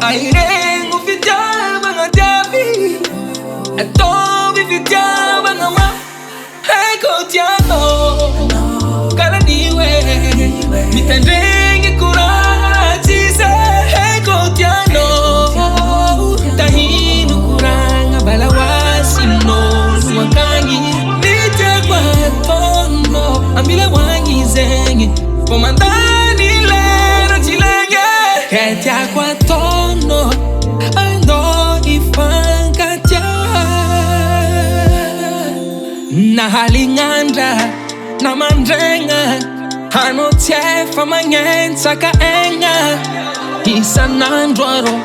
Aire ngufitia banga jabi Ato bifitia banga ma Eko tiano Kala niwe Mitandengi kuranga chise Eko tiano Tahinu kuranga balawasi no Luwakangi Nite kwa tono Ambile wangi zengi Pomandani lera chilenge Ketia kwa tono Ando ifanga tia Na halinganda Na mandrenga Hano tiefa manyensa ka enga Isa nandwaro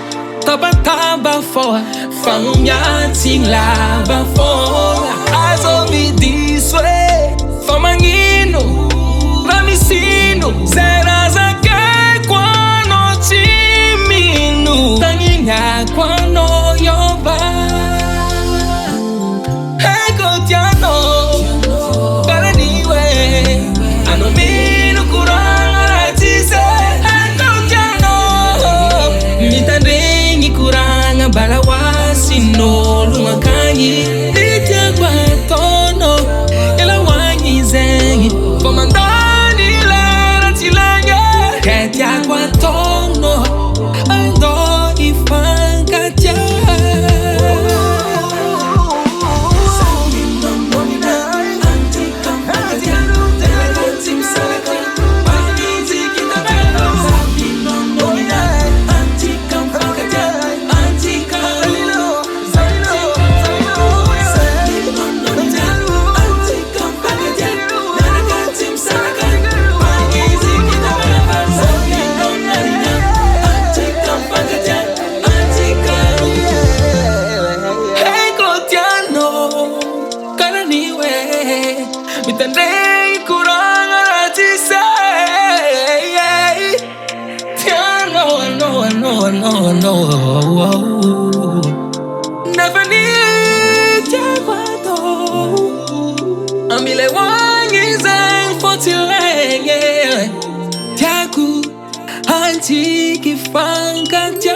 Taba for Fanyati lava for Azo be this way Famangino Ramisino Zera zake kwano chiminu Tanginya kwano yoba Ego tiano Kala niwe Ano minu kuranga ratise Ego tiano Mitandengi kuranga balawasi no Lumakangi Nite kwa tono Ela wangi zengi Pomandani lera chilenge Ketia kwa tono Ando ifanga tia Mitandei kuranga ratise no Never need ya kwato Ambile wangi zen fotilenge Tiaku anti kifanga tia